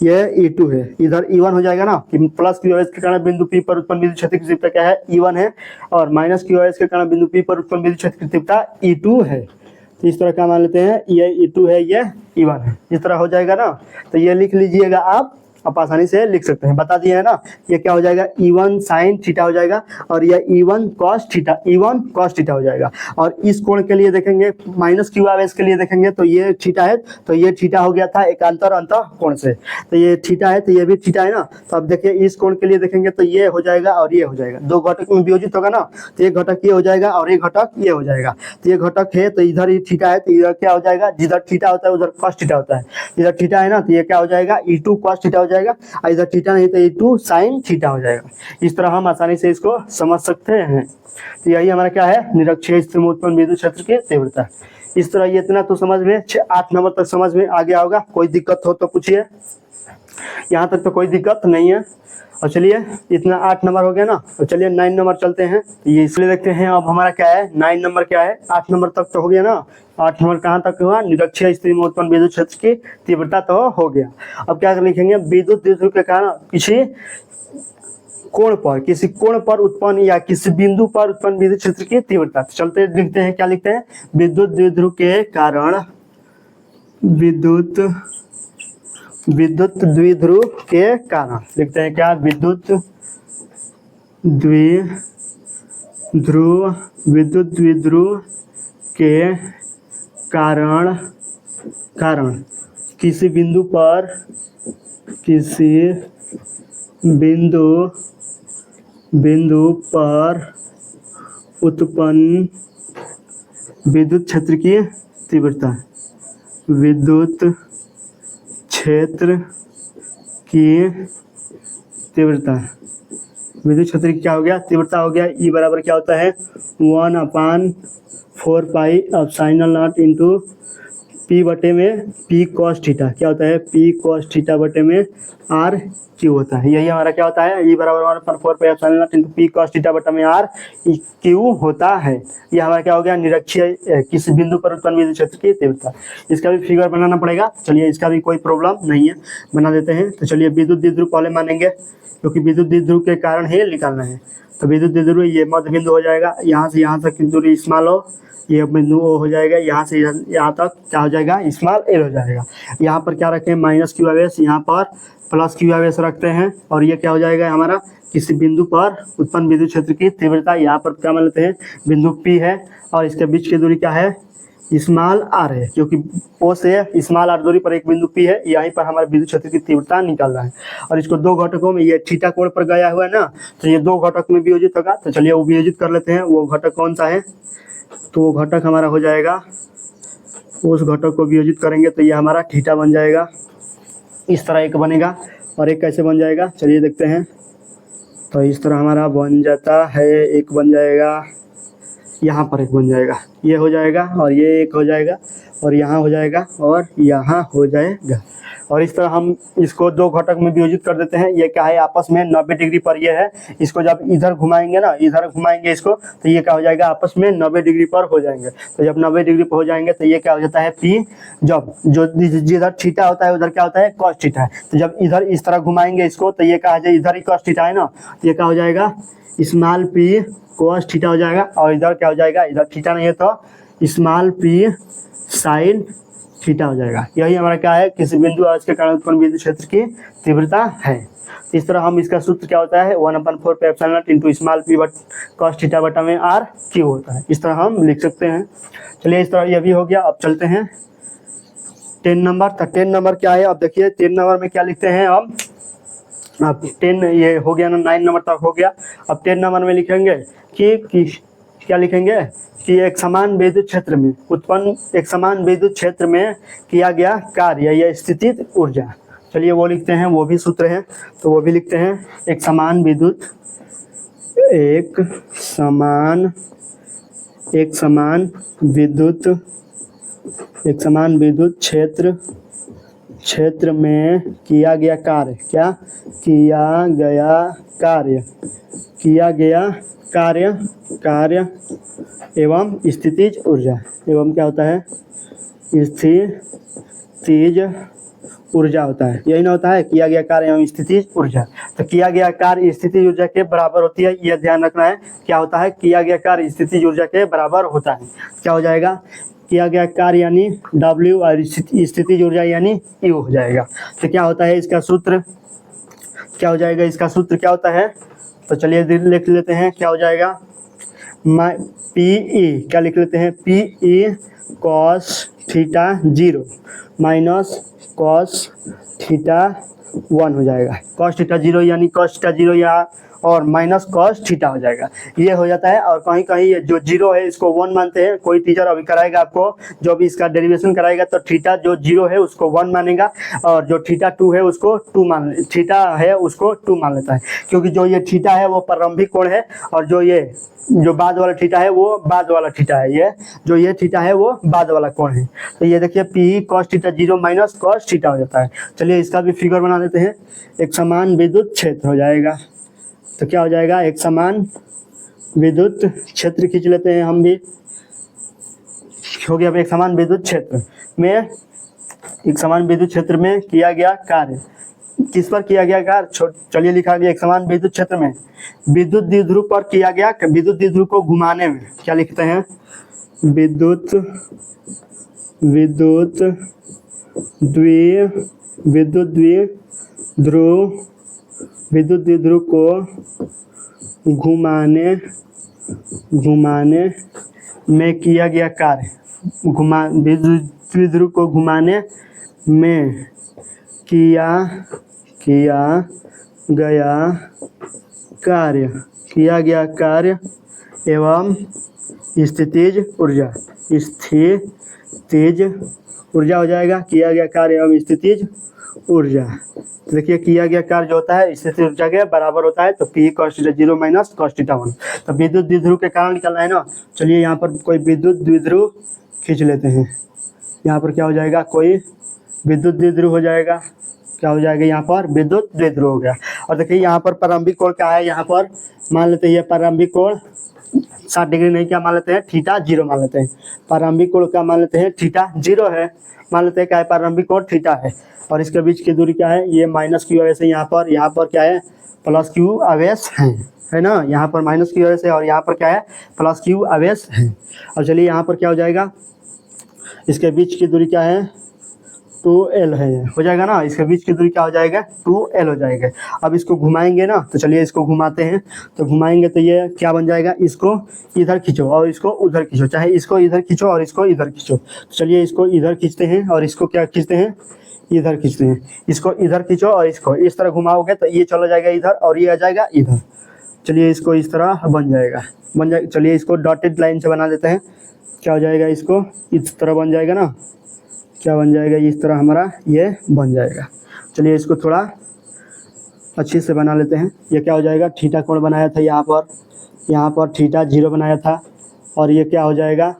ये E2 है, इधर E1 हो जाएगा ना, कि प्लस क्यू एस के कारण बिंदु P पर उत्पन्न विद्युत क्षेत्र की तीव्रता क्या है, E1 है, और माइनस क्यू एस के कारण बिंदु P पर उत्पन्न विद्युत क्षेत्र की तीव्रता E2 है। तो इस तरह क्या मान लेते हैं, ये E2 है, ये E1 है, इस तरह हो जाएगा ना। तो ये लिख लीजिएगा आप आसानी से लिख सकते हैं, बता दिए है ना। ये क्या हो जाएगा, E1 साइन थीटा हो जाएगा, और ये E1 cos theta, E1 cos theta हो जाएगा। और इस कोण के लिए देखेंगे, माइनस क्यू आवेश के लिए देखेंगे, तो ये थीटा है, तो ये थीटा हो गया था एकांतर अंतः कोण से, तो ये थीटा है, तो ये भी थीटा है ना। तो अब देखिए इस कोण के लिए देखेंगे तो ये हो जाएगा और ये हो जाएगा, दो घटक में वियोजित होगा ना, तो एक घटक ये हो जाएगा और एक घटक ये हो जाएगा। तो ये घटक है तो इधर ही थीटा है, तो इधर क्या हो जाएगा, जिधर थीटा होता है उधर कॉस थीटा होता है, इधर थीटा है ना, तो ये क्या हो जाएगा, E2 कॉस थीटा हो जाएगा, और इधर थीटा नहीं तो E2 साइन थीटा हो जाएगा। इस तरह हम आसानी से इसको समझ सकते हैं। तो यही हमारा क्या है, निरक्षीय स्थिति में उत्पन्न विद्युत क्षेत्र की तीव्रता। इस तरह ये इतना तो समझ में, 8 नंबर तक समझ में आ गया होगा। कोई दिक्कत हो तो पूछिए, यहाँ तक तो कोई दिक्कत नहीं है। और चलिए इतना 8 नंबर हो गया ना, तो चलिए 9 नंबर चलते हैं। तो ये इसलिए देखते हैं अब हमारा क्या है, 9 नंबर क्या है, 8 नंबर तक तो हो गया ना। 8 नंबर कहाँ तक हुआ, निरक्षीय स्थिति में उत्पन्न विद्युत क्षेत्र की तीव्रता तो हो गया। अब क्या लिखेंगे, विद्युत द्विध्रुव के कारण किसी कोण पर उत्पन्न या किसी बिंदु पर उत्पन्न विद्युत क्षेत्र की तीव्रता। तो चलते लिखते हैं, क्या लिखते हैं, विद्युत द्विध्रुव के कारण, विद्युत द्विध्रुव के कारण लिखते हैं क्या, विद्युत द्विध्रुव के कारण किसी बिंदु पर उत्पन्न विद्युत क्षेत्र की तीव्रता, विद्युत क्षेत्र की तीव्रता, विद्युत क्षेत्र की क्या हो गया, तीव्रता हो गया। E बराबर क्या होता है, 1/4 pi epsilon not into P बटे में P cos थीटा, क्या होता है, P cos थीटा बटे में R Q होता है। यही हमारा क्या होता है, E बराबर 1/4 pi epsilon not into P cos theta बटे में R Q होता है। ये हमारा क्या हो गया, निरक्षीय किसी बिंदु पर उत्पन्न विद्युत क्षेत्र की तीव्रता। इसका भी फिगर बनाना पड़ेगा। चलिए इसका भी कोई प्रॉब्लम नहीं है, बना देते हैं। तो चलिए विद्युत द्विध्रुव पहले मानेंगे, क्योंकि विद्युत द्विध्रुव के कारण ही निकालना है। तो विद्युत द्विध्रुव ये मध्य बिंदु हो जाएगा, यहाँ से यहाँ तक की दूरी स्मॉल हो, ये बिंदु O हो जाएगा, यहाँ से यहाँ तक क्या हो जाएगा, स्मॉल l हो जाएगा। यहाँ पर क्या रखें, माइनस क्यू आवेश, यहाँ पर प्लस क्यू आवेश रखते हैं, और ये क्या हो जाएगा हमारा, किसी बिंदु पर उत्पन्न विद्युत क्षेत्र की तीव्रता। यहाँ पर क्या मान लेते हैं, बिंदु P है, और इसके बीच की दूरी क्या है, स्मॉल r है, क्योंकि O से स्मॉल r दूरी पर एक बिंदु P है, यहीं पर हमारे विद्युत क्षेत्र की तीव्रता निकालना है। और इसको दो घटकों में, ये थीटा कोण पर गया हुआ है ना, तो ये दो घटक में वियोजित होगा। तो चलिए वो वियोजित कर लेते हैं। वो घटक कौन सा है, तो वो घटक हमारा हो जाएगा, उस घटक को वियोजित करेंगे तो ये हमारा थीटा बन जाएगा। इस तरह एक बनेगा, और एक कैसे बन जाएगा, चलिए देखते हैं। तो इस तरह हमारा बन जाता है, एक बन जाएगा, यहाँ पर एक बन जाएगा, ये हो जाएगा और ये एक हो जाएगा, और यहाँ हो जाएगा और यहाँ हो जाएगा। और इस तरह हम इसको दो घटक में विभाजित कर देते हैं। ये क्या है आपस में 90 डिग्री पर ये है, इसको जब इधर घुमाएंगे ना, इधर घुमाएंगे इसको, तो ये क्या हो जाएगा आपस में 90 डिग्री पर हो जाएंगे। तो जब 90 डिग्री पर हो जाएंगे तो ये क्या हो जाता है पी, जब जो जिधर थीटा होता है उधर क्या होता है कॉस थीटा है। तो जब इधर इस तरह घुमाएंगे इसको तो ये क्या हो जाए, इधर ही कॉस थीटा है ना, तो ये क्या हो जाएगा स्मॉल पी कॉस थीटा हो जाएगा। और इधर क्या हो जाएगा, इधर थीटा नहीं है तो स्मॉल पी साइन थीटा हो जाएगा। यही हमारा क्या है, किसी बिंदु आवेश के कारण उत्पन्न विद्युत क्षेत्र की तीव्रता है। तो इस तरह हम इसका सूत्र क्या होता है 1/4 पे epsilon not into small P but cos theta बटा में आर क्यू होता है। इस तरह हम लिख सकते हैं। चलिए इस तरह ये भी हो गया। अब चलते हैं 10 नंबर। तो 10 नंबर क्या है, अब देखिए 10 नंबर में क्या लिखते हैं हम। अब 10 ये हो गया ना, 9 नंबर तक हो गया। अब 10 नंबर में लिखेंगे कि क्या लिखेंगे कि एक समान विद्युत क्षेत्र में उत्पन्न, एक समान विद्युत क्षेत्र में किया गया कार्य या स्थितिज ऊर्जा। चलिए वो लिखते हैं, वो भी सूत्र है तो वो भी लिखते हैं। एक समान विद्युत क्षेत्र में किया गया कार्य, क्या किया गया कार्य एवं स्थितिज ऊर्जा, एवं क्या होता है स्थितिज ऊर्जा होता है। यही ना होता है किया गया कार्य एवं स्थितिज ऊर्जा। तो किया गया कार्य स्थितिज ऊर्जा के बराबर होती है, यह ध्यान रखना है। क्या होता है किया गया कार्य स्थितिज ऊर्जा के बराबर होता है। क्या हो जाएगा किया गया कार्य यानी W और स्थितिज ऊर्जा यानी U हो जाएगा। तो क्या होता है इसका सूत्र, क्या हो जाएगा इसका सूत्र क्या होता है, तो चलिए लिख लेते हैं। क्या हो जाएगा PE, क्या लिख लेते हैं PE cos theta 0 minus cos theta 1 हो जाएगा। cos थीटा 0 यानी cos थीटा 0 या और माइनस cos थीटा हो जाएगा, ये हो जाता है। और कहीं कहीं ये जो 0 है इसको 1 मानते हैं। कोई टीचर अभी कराएगा आपको, जो भी इसका डेरिवेशन कराएगा तो थीटा जो 0 है उसको 1 मानेगा और जो थीटा 2 है उसको 2 मान लेता है, क्योंकि जो ये थीटा है वो प्रारंभिक कोण है और जो बाद वाला थीटा है वो बाद वाला थीटा है। ये थीटा है वो बाद वाला कोण है। तो ये देखिए P cos theta 0 minus cos theta हो जाता है। चलिए इसका भी फिगर बना देते हैं। एक समान विद्युत क्षेत्र हो जाएगा, तो क्या हो जाएगा एक समान विद्युत क्षेत्र खींच लेते हैं हम भी। हो गया एक समान विद्युत क्षेत्र में किया गया कार्य, किस पर किया गया कार्य, चलिए लिखा गया एक समान विद्युत क्षेत्र में विद्युत द्विध्रुव पर किया गया, विद्युत द्विध्रुव को घुमाने में क्या लिखते हैं विद्युत द्विध्रुव को घुमाने में किया गया कार्य, विद्युत द्विध्रुव को घुमाने में किया गया कार्य एवं स्थितिज ऊर्जा हो जाएगा। किया गया कार्य एवं स्थितिज ऊर्जा, देखिए किया गया कार्य जो होता है स्थितिज ऊर्जा के बराबर होता है। तो P cos theta 0 minus cos theta 1। तो विद्युत द्विध्रुव के कारण निकलना है ना। चलिए यहाँ पर कोई विद्युत द्विध्रुव खींच लेते हैं। यहाँ पर क्या हो जाएगा कोई विद्युत द्विध्रुव हो जाएगा। क्या हो जाएगा यहाँ पर विद्युत द्विध्रुव हो गया। और देखिए यहाँ पर प्रारंभिक कोण क्या है, यहाँ पर मान लेते हैं ये प्रारंभिक कोण 60 डिग्री नहीं, क्या मान लेते हैं थीटा 0 मान लेते हैं। प्रारंभिक कोण क्या मान लेते हैं थीटा 0 है, मान लेते हैं क्या है प्रारंभिक कोण थीटा है। और इसके बीच की दूरी क्या है, ये माइनस क्यू आवेश है। यहाँ पर क्या है प्लस क्यू आवेश है ना। यहाँ पर माइनस क्यू आवेश है और यहाँ पर क्या है प्लस क्यू आवेश है। और चलिए यहाँ पर क्या हो जाएगा, इसके बीच की दूरी क्या है 2L है, हो जाएगा ना। इसके बीच की दूरी क्या हो जाएगा 2L हो जाएगा। अब इसको घुमाएंगे ना, तो चलिए इसको घुमाते हैं। तो घुमाएंगे तो ये क्या बन जाएगा, इसको इधर खींचो और इसको उधर खींचो, चाहे इसको इधर खींचो और इसको इधर खींचो। चलिए इसको इधर खींचते हैं और इसको क्या खींचते हैं इधर खींचते हैं। इसको इधर खींचो और इसको इस तरह घुमाओगे तो ये चला जाएगा इधर और ये आ जाएगा इधर। चलिए इसको इस तरह बन जाएगा। चलिए इसको डॉटेड लाइन से बना देते हैं। क्या हो जाएगा, इसको इस तरह बन जाएगा ना, क्या बन जाएगा इस तरह हमारा ये बन जाएगा। चलिए इसको थोड़ा अच्छे से बना लेते हैं। ये क्या हो जाएगा थीटा कोण बनाया था यहाँ पर थीटा 0 बनाया था और ये क्या हो जाएगा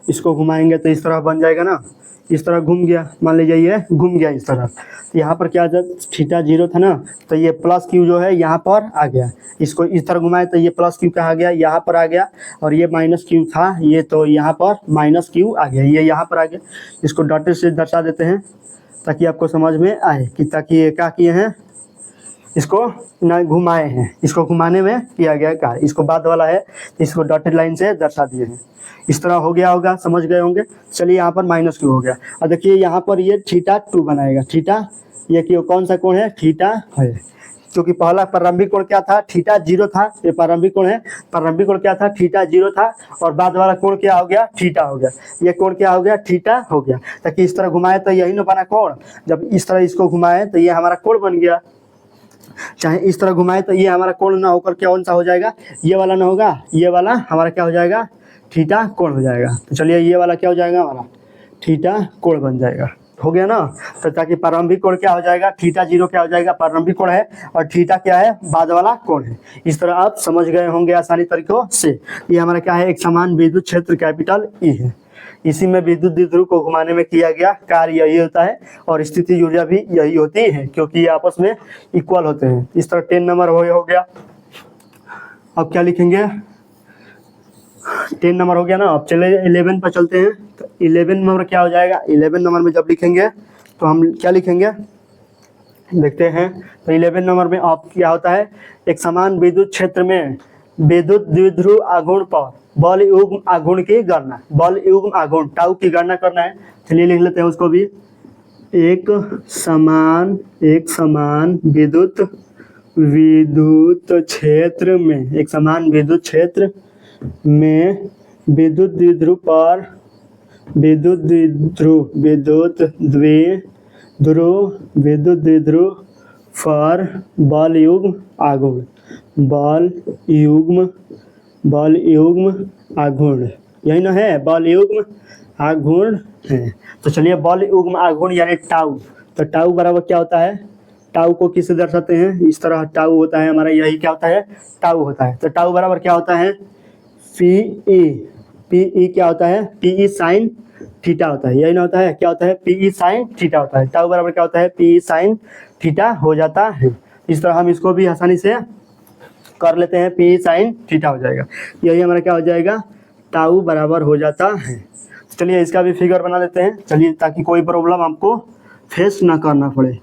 इसको घुमाएंगे तो इस तरह बन जाएगा ना, इस तरह घूम गया, मान लीजिए ये घूम गया इस तरह। तो यहाँ पर क्या थीटा 0 था ना, तो ये प्लस क्यू जो है यहाँ पर आ गया। इसको इस तरह घुमाए तो ये प्लस क्यू कहाँ गया, यहाँ पर आ गया। और ये माइनस क्यू था, ये तो यहाँ पर माइनस क्यू आ गया, ये यहाँ पर आ गया। इसको डॉटेड से दर्शा देते हैं ताकि आपको समझ में आए कि ताकि ये क्या किए हैं, इसको ना घुमाए हैं, इसको घुमाने में किया गया कार्य। इसको बाद वाला है, इसको डॉटेड लाइन से दर्शा दिए हैं। इस तरह हो गया होगा, समझ गए होंगे। चलिए यहाँ पर माइनस क्यू हो गया। और देखिए यहाँ पर ये थीटा 2 बनाएगा। थीटा ये क्यों, कौन सा कोण है, थीटा है। क्योंकि पहला प्रारंभिक कोण क्या था, थीटा 0 था। ये प्रारंभिक कोण है, प्रारंभिक कोण क्या था, थीटा 0 था। और बाद वाला कोण क्या हो गया, थीटा हो गया। ये कोण क्या हो गया, थीटा हो गया। ताकि इस तरह घुमाए तो यही ना बना कोण। जब इस तरह इसको घुमाए तो ये हमारा कोण बन गया। चाहे इस तरह घुमाए तो ये हमारा कोण ना होकर कौन सा हो जाएगा, ये वाला ना होगा, ये वाला हमारा क्या हो जाएगा, थीटा कोण हो जाएगा। तो चलिए ये वाला क्या हो जाएगा, हमारा थीटा कोण बन जाएगा। हो गया ना। तो ताकि प्रारंभिक कोण क्या हो जाएगा, थीटा 0 क्या हो जाएगा, प्रारंभिक कोण है, और थीटा क्या है, बाद वाला कोण है। इस तरह आप समझ गए होंगे आसानी तरीकों से। ये हमारा क्या है, एक समान विद्युत क्षेत्र कैपिटल ई है। इसी में विद्युत द्विध्रुव को घुमाने में किया गया कार्य यही होता है। और स्थिति ऊर्जा भी यही होती है, क्योंकि ये आपस में इक्वल होते हैं। इस तरह 10 नंबर हो गया। अब क्या लिखेंगे, 10 नंबर हो गया ना। अब चले 11 पर चलते हैं। तो 11 नंबर क्या हो जाएगा, 11 नंबर में जब लिखेंगे तो हम क्या लिखेंगे, देखते हैं। तो 11 नंबर में आप क्या होता है, एक समान विद्युत क्षेत्र में विद्युत द्विध्रुव आघूर्ण पर बल युग्म आघूर्ण की गणना, बल युग्म आघूर्ण टाउ की गणना करना है। चलिए लिख लेते हैं उसको भी। एक समान विद्युत क्षेत्र में, एक समान विद्युत क्षेत्र में विद्युत द्विध्रुव पर विद्युत द्विध्रुव पर बल युग्म आघूर्ण, यही ना है, बल युग्म आघूर्ण है। तो चलिए बल युग्म आघूर्ण यानी टाउ। तो टाउ बराबर क्या होता है, टाउ को किससे दर्शाते हैं, इस तरह टाउ होता है हमारा, यही क्या होता है, टाउ होता है। तो टाउ बराबर क्या होता है, पी क्या होता है, पी साइन थीटा होता है। यही ना होता है, क्या होता है, पी साइन थीटा होता है। टाउ बराबर क्या होता है, पी साइन थीटा हो जाता है। इस तरह हम इसको भी आसानी से कर लेते हैं, पी साइन थीटा हो जाएगा। यही हमारा क्या हो जाएगा, टाउ बराबर हो जाता है। चलिए इसका भी फिगर बना लेते हैं। चलिए ताकि कोई प्रॉब्लम आपको फेस ना करना पड़े।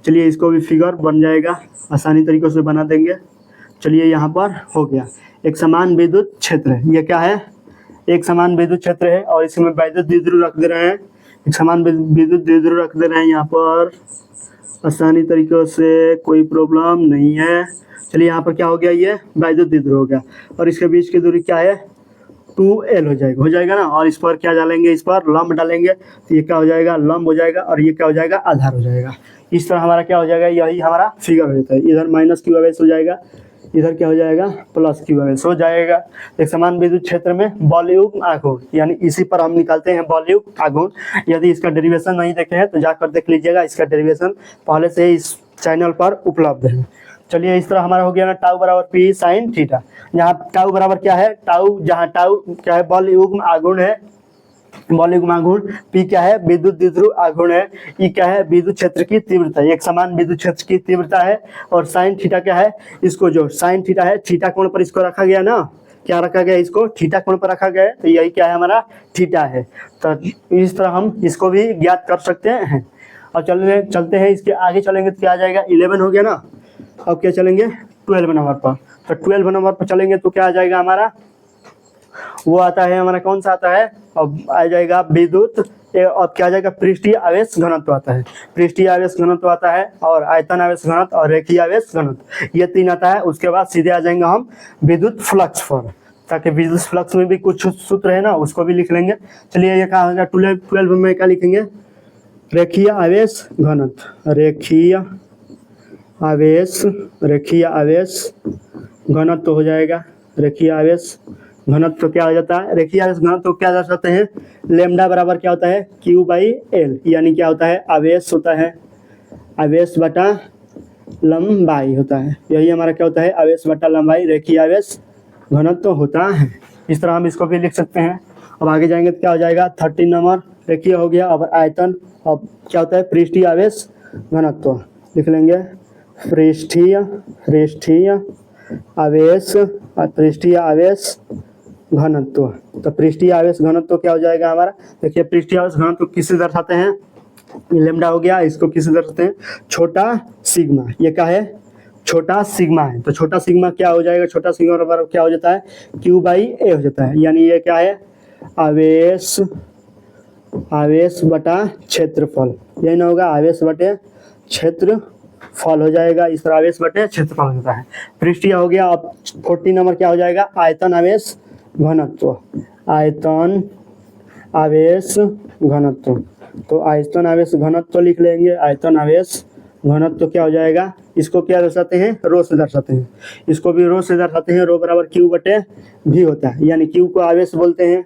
चलिए इसको भी फिगर बन जाएगा, आसानी तरीक़ों से बना देंगे। चलिए यहाँ पर हो गया, एक समान विद्युत क्षेत्र है। ये क्या है, एक समान विद्युत क्षेत्र है और इसमें विद्युत द्विध्रुव रख दे रहे हैं। एक समान विद्युत द्विध्रुव रख दे रहे हैं यहाँ पर, आसानी तरीक़ों से, कोई प्रॉब्लम नहीं है। चलिए यहाँ पर क्या हो गया, ये विद्युत द्विध्रुव हो गया। और इसके बीच की दूरी क्या है, 2L हो जाएगा ना। और इस पर क्या डालेंगे, इस पर लंब डालेंगे तो ये क्या हो जाएगा, लंब हो जाएगा। और ये क्या हो जाएगा, आधार हो जाएगा। इस तरह हमारा क्या हो जाएगा, यही हमारा फिगर हो जाता है। इधर माइनस क्यू अवेश हो जाएगा, इधर क्या हो जाएगा, प्लस क्यू अवेश हो जाएगा। एक समान विद्युत क्षेत्र में बल युग्म आघूर्ण, यानी इसी पर हम निकालते हैं बल युग्म आघूर्ण। यदि इसका डेरिवेशन नहीं देखे हैं तो जाकर देख लीजिएगा, इसका डेरिवेशन पहले से ही इस चैनल पर उपलब्ध है। चलिए इस तरह हमारा हो गया ना, टाउ बराबर पी साइन थीटा। यहाँ टाउ बराबर क्या है, टाउ, जहाँ टाउ क्या है, बल युग्म आघूर्ण है, बल युग्म आघूर्ण। पी क्या है, विद्युत द्विध्रुव आघूर्ण है। ई क्या है, विद्युत क्षेत्र की तीव्रता, एक समान विद्युत क्षेत्र की तीव्रता है। और साइन थीटा क्या है, इसको जो साइन थीटा है, थीटा कोण पर इसको रखा गया ना, क्या रखा गया, इसको थीटा कोण पर रखा गया है। तो यही क्या है, हमारा थीटा है। तो इस तरह हम इसको भी ज्ञात कर सकते हैं। और चलते हैं इसके आगे चलेंगे तो क्या आ जाएगा, 11 हो गया ना। अब क्या चलेंगे, 12 नंबर पर। तो 12 नंबर पर चलेंगे तो क्या आ जाएगा हमारा, वो आता है हमारा, कौन सा आता है, अब आ जाएगा विद्युत, अब क्या आ जाएगा, पृष्ठीय आवेश घनत्व आता है। पृष्ठीय आवेश घनत्व आता है, और आयतन आवेश घनत्व और रेखीय आवेश घनत्व, ये 3 आता है। उसके बाद सीधे आ जाएंगे हम विद्युत फ्लक्स पर, ताकि विद्युत फ्लक्स में भी कुछ सूत्र है ना, उसको भी लिख लेंगे। चलिए ये क्या होगा, 12 में क्या लिखेंगे, रेखीय आवेश घनत्व, रेखीय आवेश घनत्व हो जाएगा। रेखीय आवेश घनत्व क्या हो जाता है, रेखीय आवेश घनत्व क्या दर्शाते हैं, लेमडा बराबर क्या होता है, Q/L, यानी क्या होता है, आवेश होता है, आवेश बटा लंबाई होता है। यही हमारा क्या होता है, आवेश बटा लंबाई, रेखीय आवेश घनत्व होता है। इस तरह हम इसको भी लिख सकते हैं। अब आगे जाएंगे तो क्या हो जाएगा 13 नंबर रेखीय हो गया। अब आयतन, अब क्या होता है पृष्ठीय आवेश घनत्व लिख लेंगे, पृष्ठीय आवेश पृष्ठीय आवेश घनत्व। तो पृष्ठीय आवेश घनत्व क्या हो जाएगा हमारा, देखिए पृष्ठीय आवेश घनत्व किससे दर्शाते हैं, लेमडा हो गया, इसको किससे दर्शाते हैं छोटा सिग्मा। ये क्या है छोटा सिग्मा है, तो छोटा सिग्मा क्या हो जाएगा, छोटा सिग्मा बराबर क्या हो जाता है Q/A हो जाता है। यानी ये क्या है आवेश बटा क्षेत्रफल, यही ना होगा आवेश बटे क्षेत्रफल हो जाएगा, इस तरह आवेश बटे क्षेत्रफल हो जाता है। पृष्ठीय हो गया। अब 14 नंबर क्या हो जाएगा आयतन आवेश घनत्व, आयतन आवेश घनत्व। तो आयतन आवेश घनत्व लिख लेंगे, आयतन आवेश घनत्व क्या हो जाएगा, इसको क्या दर्शाते हैं रो से दर्शाते हैं, इसको भी रो से दर्शाते हैं, रो बराबर Q/V होता है। यानी Q को आवेश बोलते हैं,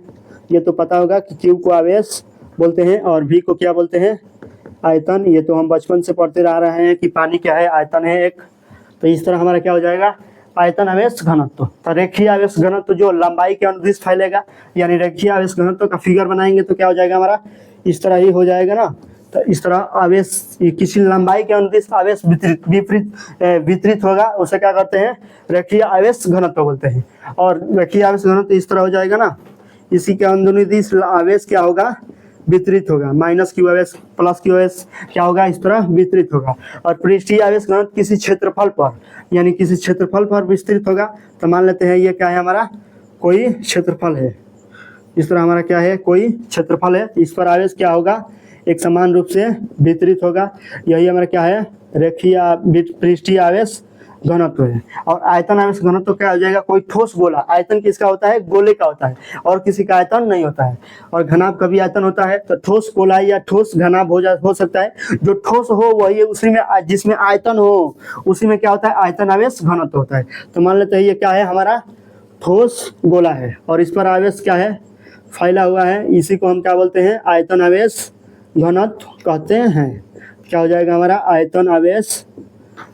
ये तो पता होगा कि Q को आवेश बोलते हैं और V को क्या बोलते हैं आयतन। ये तो हम बचपन से पढ़ते आ रहे हैं कि पानी क्या है आयतन है एक। तो इस तरह हमारा क्या हो जाएगा आयतन आवेश घनत्व। तो रेखीय आवेश घनत्व जो लंबाई के अनुदिश फैलेगा, यानी रेखीय आवेश घनत्व का फिगर बनाएंगे तो क्या हो जाएगा हमारा इस तरह ही हो जाएगा ना। तो इस तरह आवेश किसी लंबाई के अनुदिश आवेश वितरित होगा, उसे क्या करते हैं रेखीय आवेश घनत्व बोलते हैं। और रेखीय आवेश घनत्व इस तरह हो जाएगा ना, इसी के अनुदिश आवेश क्या होगा वितरित होगा, माइनस Q आवेश प्लस Q आवेश क्या होगा इस तरह वितरित होगा। और पृष्ठीय आवेश घनत्व किसी क्षेत्रफल पर, यानी किसी क्षेत्रफल पर विस्तृत होगा। तो मान लेते हैं ये क्या है हमारा कोई क्षेत्रफल है, इस तरह हमारा क्या है कोई क्षेत्रफल है, इस पर आवेश क्या होगा एक समान रूप से वितरित होगा। यही हमारा क्या है रेखीय पृष्ठीय आवेश घनत्व है। और आयतन आवेश घनत्व क्या हो जाएगा कोई ठोस गोला, आयतन किसका होता है गोले का होता है और किसी का आयतन नहीं होता है। और घनाभ का भी आयतन होता है, तो ठोस गोला या ठोस घनाभ हो सकता है। जो ठोस हो वही उसी में जिसमें आयतन हो उसी में क्या होता है आयतन आवेश घनत्व होता है। तो मान लेते हैं ये क्या है हमारा ठोस गोला है और इस पर आवेश क्या है फैला हुआ है, इसी को हम क्या बोलते हैं आयतन आवेश घनत्व कहते हैं। क्या हो जाएगा हमारा आयतन आवेश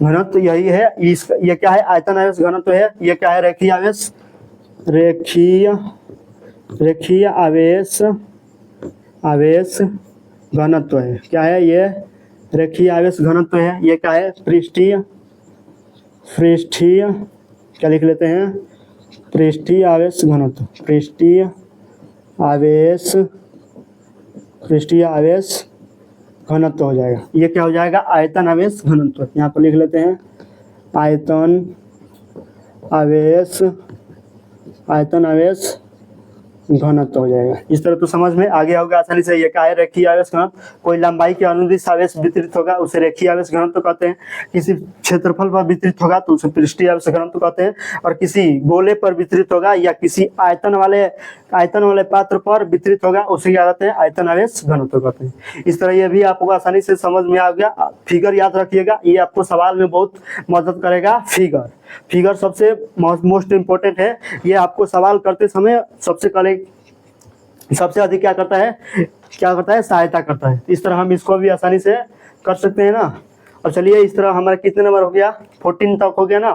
घनत्व यही है। ये क्या है आयतन आवेश घनत्व है, ये क्या है रेखीय आवेश घनत्व है। क्या है ये रेखीय आवेश घनत्व है। ये क्या है पृष्ठीय क्या लिख लेते हैं पृष्ठीय आवेश घनत्व, पृष्ठीय आवेश घनत्व हो जाएगा। ये क्या हो जाएगा आयतन आवेश घनत्व, यहाँ पर लिख लेते हैं आयतन आवेश घनत्व हो जाएगा। इस तरह तो समझ में आ गया होगा आसानी से। ये क्या है रेखीय आवेश घनत्व, कोई लंबाई के अनुदिश आवेश वितरित होगा उसे रेखीय आवेश घनत्व कहते हैं। किसी क्षेत्रफल पर वितरित होगा तो उसे पृष्ठीय आवेश घनत्व कहते हैं। और किसी गोले पर वितरित होगा या किसी आयतन वाले पात्र पर वितरित होगा उसे क्या कहते हैं आयतन आवेश घनत्व कहते हैं। इस तरह ये भी आपको आसानी से समझ में आ गया। फिगर याद रखिएगा, ये आपको सवाल में बहुत मदद करेगा। फिगर सबसे मोस्ट इम्पोर्टेंट है, ये आपको सवाल करते समय सबसे अधिक क्या करता है सहायता करता है। इस तरह हम इसको भी आसानी से कर सकते हैं ना। अब चलिए इस तरह हमारा कितने नंबर हो गया 14 तक हो गया ना।